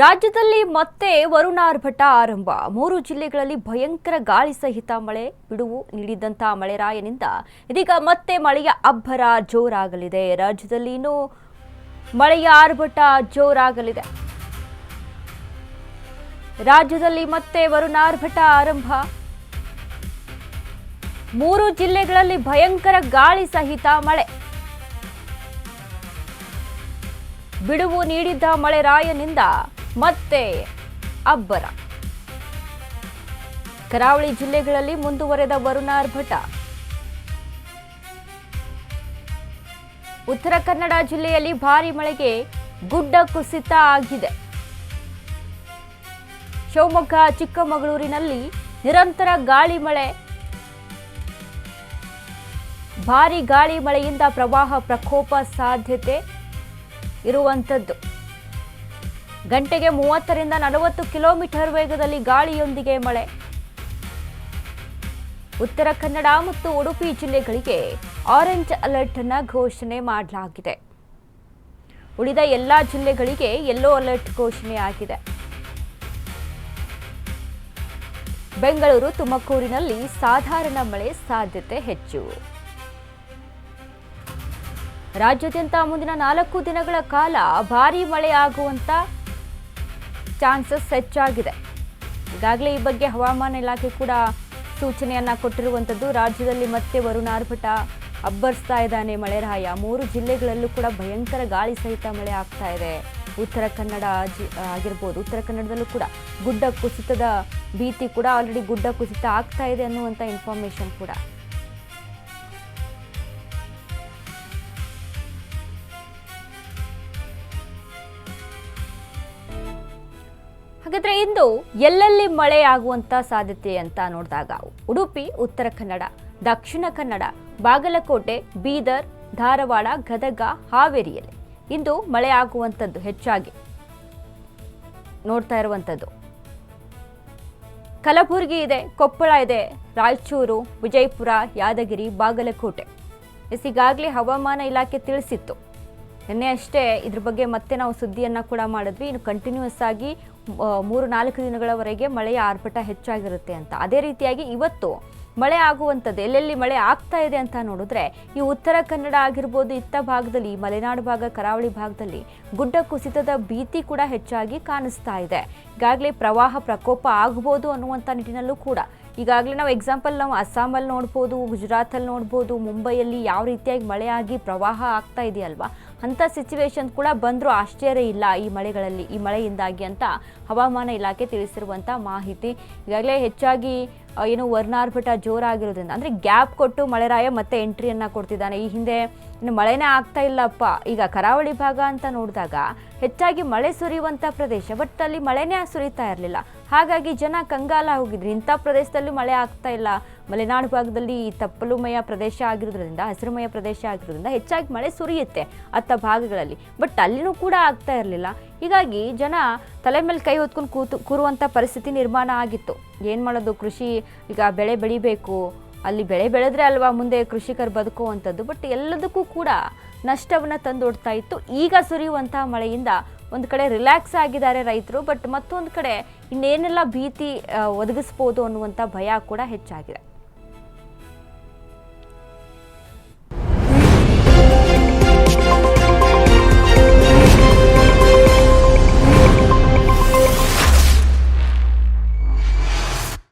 ರಾಜ್ಯದಲ್ಲಿ ಮತ್ತೆ ವರುಣಾರ್ಭಟ ಆರಂಭ. 3 ಜಿಲ್ಲೆಗಳಲ್ಲಿ ಭಯಂಕರ ಗಾಳಿ ಸಹಿತ ಮಳೆ ಬಿಡುವು ನೀಡಿದಂತ ಮಳೆರಾಯನಿಂದ ಇದೀಗ ಮತ್ತೆ ಮಳೆಯ ಅಬ್ಬರ ಜೋರಾಗಲಿದೆ. ರಾಜ್ಯದಲ್ಲಿ ಇನ್ನೂ ಮಳೆಯ ಆರ್ಭಟ ಜೋರಾಗಲಿದೆ. ರಾಜ್ಯದಲ್ಲಿ ಮತ್ತೆ ವರುಣಾರ್ಭಟ ಆರಂಭ. 3 ಜಿಲ್ಲೆಗಳಲ್ಲಿ ಭಯಂಕರ ಗಾಳಿ ಸಹಿತ ಮಳೆ ಬಿಡುವು ನೀಡಿದ್ದ ಮಳೆರಾಯನಿಂದ ಮತ್ತೆ ಅಬ್ಬರ. ಕರಾವಳಿ ಜಿಲ್ಲೆಗಳಲ್ಲಿ ಮುಂದುವರೆದ ವರುಣಾರ್ಭಟ. ಉತ್ತರ ಕನ್ನಡ ಜಿಲ್ಲೆಯಲ್ಲಿ ಭಾರೀ ಮಳೆಗೆ ಗುಡ್ಡ ಕುಸಿತ ಆಗಿದೆ. ಶಿವಮೊಗ್ಗ, ಚಿಕ್ಕಮಗಳೂರಿನಲ್ಲಿ ನಿರಂತರ ಗಾಳಿ ಮಳೆ. ಭಾರೀ ಗಾಳಿ ಮಳೆಯಿಂದ ಪ್ರವಾಹ ಪ್ರಕೋಪ ಸಾಧ್ಯತೆ ಇರುವಂಥದ್ದು. ಗಂಟೆಗೆ 30ರಿಂದ 40 ಕಿಲೋಮೀಟರ್ ವೇಗದಲ್ಲಿ ಗಾಳಿಯೊಂದಿಗೆ ಮಳೆ. ಉತ್ತರ ಕನ್ನಡ ಮತ್ತು ಉಡುಪಿ ಜಿಲ್ಲೆಗಳಿಗೆ ಆರೆಂಜ್ ಅಲರ್ಟ್ ಅನ್ನು ಘೋಷಣೆ ಮಾಡಲಾಗಿದೆ. ಉಳಿದ ಎಲ್ಲ ಜಿಲ್ಲೆಗಳಿಗೆ ಯೆಲ್ಲೋ ಅಲರ್ಟ್ ಘೋಷಣೆಯಾಗಿದೆ. ಬೆಂಗಳೂರು, ತುಮಕೂರಿನಲ್ಲಿ ಸಾಧಾರಣ ಮಳೆ ಸಾಧ್ಯತೆ ಹೆಚ್ಚು. ರಾಜ್ಯಾದ್ಯಂತ ಮುಂದಿನ 4 ದಿನಗಳ ಕಾಲ ಭಾರೀ ಮಳೆ ಆಗುವಂತ ಚಾನ್ಸಸ್ ಹೆಚ್ಚಾಗಿದೆ. ಈಗಾಗಲೇ ಈ ಬಗ್ಗೆ ಹವಾಮಾನ ಇಲಾಖೆ ಕೂಡ ಸೂಚನೆಯನ್ನ ಕೊಟ್ಟಿರುವಂಥದ್ದು. ರಾಜ್ಯದಲ್ಲಿ ಮತ್ತೆ ವರುಣಾರ್ಭಟ ಅಬ್ಬರಿಸ್ತಾ ಇದ್ದಾನೆ ಮಳೆರಾಯ. 3 ಜಿಲ್ಲೆಗಳಲ್ಲೂ ಕೂಡ ಭಯಂಕರ ಗಾಳಿ ಸಹಿತ ಮಳೆ ಆಗ್ತಾ ಇದೆ. ಉತ್ತರ ಕನ್ನಡ ಆಗಿರ್ಬೋದು, ಉತ್ತರ ಕನ್ನಡದಲ್ಲೂ ಕೂಡ ಗುಡ್ಡ ಕುಸಿತದ ಭೀತಿ ಕೂಡ ಆಲ್ರೆಡಿ ಗುಡ್ಡ ಕುಸಿತ ಆಗ್ತಾ ಇದೆ ಅನ್ನುವಂಥ ಇನ್ಫಾರ್ಮೇಶನ್ ಕೂಡ. ಹಾಗಾದ್ರೆ ಇಂದು ಎಲ್ಲೆಲ್ಲಿ ಮಳೆ ಆಗುವಂತ ಸಾಧ್ಯತೆ ಅಂತ ನೋಡಿದಾಗ ಉಡುಪಿ, ಉತ್ತರ ಕನ್ನಡ, ದಕ್ಷಿಣ ಕನ್ನಡ, ಬಾಗಲಕೋಟೆ, ಬೀದರ್, ಧಾರವಾಡ, ಗದಗ, ಹಾವೇರಿಯಲ್ಲಿ ಇಂದು ಮಳೆ ಆಗುವಂಥದ್ದು ಹೆಚ್ಚಾಗಿ ನೋಡ್ತಾ ಇರುವಂಥದ್ದು. ಕಲಬುರಗಿ ಇದೆ, ಕೊಪ್ಪಳ ಇದೆ, ರಾಯಚೂರು, ವಿಜಯಪುರ, ಯಾದಗಿರಿ, ಬಾಗಲಕೋಟೆ. ಈಗಾಗಲೇ ಹವಾಮಾನ ಇಲಾಖೆ ತಿಳಿಸಿತ್ತು. ನಿನ್ನೆ ಅಷ್ಟೇ ಇದ್ರ ಬಗ್ಗೆ ಮತ್ತೆ ನಾವು ಸುದ್ದಿಯನ್ನು ಕೂಡ ಮಾಡಿದ್ವಿ. ಇನ್ನು ಕಂಟಿನ್ಯೂಸ್ ಆಗಿ 3-4 ದಿನಗಳವರೆಗೆ ಮಳೆಯ ಆರ್ಭಟ ಹೆಚ್ಚಾಗಿರುತ್ತೆ ಅಂತ. ಅದೇ ರೀತಿಯಾಗಿ ಇವತ್ತು ಮಳೆ ಆಗುವಂಥದ್ದು ಎಲ್ಲೆಲ್ಲಿ ಮಳೆ ಆಗ್ತಾ ಇದೆ ಅಂತ ನೋಡಿದ್ರೆ ಈ ಉತ್ತರ ಕನ್ನಡ ಆಗಿರ್ಬೋದು, ಇತ್ತ ಭಾಗದಲ್ಲಿ ಮಲೆನಾಡು ಭಾಗ, ಕರಾವಳಿ ಭಾಗದಲ್ಲಿ ಗುಡ್ಡ ಕುಸಿತದ ಭೀತಿ ಕೂಡ ಹೆಚ್ಚಾಗಿ ಕಾಣಿಸ್ತಾ ಇದೆ. ಈಗಾಗಲೇ ಪ್ರವಾಹ ಪ್ರಕೋಪ ಆಗ್ಬೋದು ಅನ್ನುವಂಥ ನಿಟ್ಟಿನಲ್ಲೂ ಕೂಡ ಈಗಾಗಲೇ ನಾವು ಅಸ್ಸಾಮಲ್ಲಿ ನೋಡ್ಬೋದು, ಗುಜರಾತಲ್ಲಿ ನೋಡ್ಬೋದು, ಮುಂಬೈಯಲ್ಲಿ ಯಾವ ರೀತಿಯಾಗಿ ಮಳೆ ಆಗಿ ಪ್ರವಾಹ ಆಗ್ತಾ ಇದೆಯಲ್ವಾ, ಅಂಥ ಸಿಚುವೇಶನ್ ಕೂಡ ಬಂದರೂ ಆಶ್ಚರ್ಯ ಇಲ್ಲ ಈ ಮಳೆಯಿಂದಾಗಿ ಅಂತ ಹವಾಮಾನ ಇಲಾಖೆ ತಿಳಿಸಿರುವಂಥ ಮಾಹಿತಿ. ಈಗಾಗಲೇ ಹೆಚ್ಚಾಗಿ ವರುಣಾರ್ಭಟ ಜೋರಾಗಿರೋದ್ರಿಂದ ಅಂದರೆ ಗ್ಯಾಪ್ ಕೊಟ್ಟು ಮಳೆರಾಯ ಮತ್ತೆ ಎಂಟ್ರಿಯನ್ನು ಕೊಡ್ತಿದ್ದಾನೆ. ಈ ಹಿಂದೆ ಇನ್ನು ಮಳೆನೇ ಆಗ್ತಾ ಇಲ್ಲಪ್ಪ. ಈಗ ಕರಾವಳಿ ಭಾಗ ಅಂತ ನೋಡಿದಾಗ ಹೆಚ್ಚಾಗಿ ಮಳೆ ಸುರಿಯುವಂಥ ಪ್ರದೇಶ, ಬಟ್ ಅಲ್ಲಿ ಮಳೆನೇ ಸುರಿತಾ ಇರಲಿಲ್ಲ. ಹಾಗಾಗಿ ಜನ ಕಂಗಾಲ ಹೋಗಿದ್ರು. ಇಂಥ ಪ್ರದೇಶದಲ್ಲೂ ಮಳೆ ಆಗ್ತಾ ಇಲ್ಲ. ಮಲೆನಾಡು ಭಾಗದಲ್ಲಿ ತಪ್ಪಲುಮಯ ಪ್ರದೇಶ ಆಗಿರೋದ್ರಿಂದ, ಹಸಿರುಮಯ ಪ್ರದೇಶ ಆಗಿರೋದ್ರಿಂದ ಹೆಚ್ಚಾಗಿ ಮಳೆ ಸುರಿಯುತ್ತೆ ಅತ್ತ ಭಾಗಗಳಲ್ಲಿ, ಬಟ್ ಅಲ್ಲಿನೂ ಕೂಡ ಆಗ್ತಾ ಇರಲಿಲ್ಲ. ಹೀಗಾಗಿ ಜನ ತಲೆ ಮೇಲೆ ಕೈ ಹೊತ್ಕೊಂಡು ಕೂರುವಂಥ ಪರಿಸ್ಥಿತಿ ನಿರ್ಮಾಣ ಆಗಿತ್ತು. ಏನು ಮಾಡೋದು, ಕೃಷಿ ಈಗ ಬೆಳೆ ಬೆಳಿಬೇಕು, ಅಲ್ಲಿ ಬೆಳೆ ಬೆಳೆದ್ರೆ ಅಲ್ವಾ ಮುಂದೆ ಕೃಷಿಕರು ಬದುಕುವಂಥದ್ದು. ಬಟ್ ಎಲ್ಲದಕ್ಕೂ ಕೂಡ ನಷ್ಟವನ್ನು ತಂದೊಡ್ತಾ ಇತ್ತು. ಈಗ ಸುರಿಯುವಂಥ ಮಳೆಯಿಂದ ಒಂದು ಕಡೆ ರಿಲ್ಯಾಕ್ಸ್ ಆಗಿದ್ದಾರೆ ರೈತರು, ಬಟ್ ಮತ್ತೊಂದು ಕಡೆ ಇನ್ನೇನೆಲ್ಲ ಭೀತಿ ಒದಗಿಸ್ಬೋದು ಅನ್ನುವಂಥ ಭಯ ಕೂಡ ಹೆಚ್ಚಾಗಿದೆ.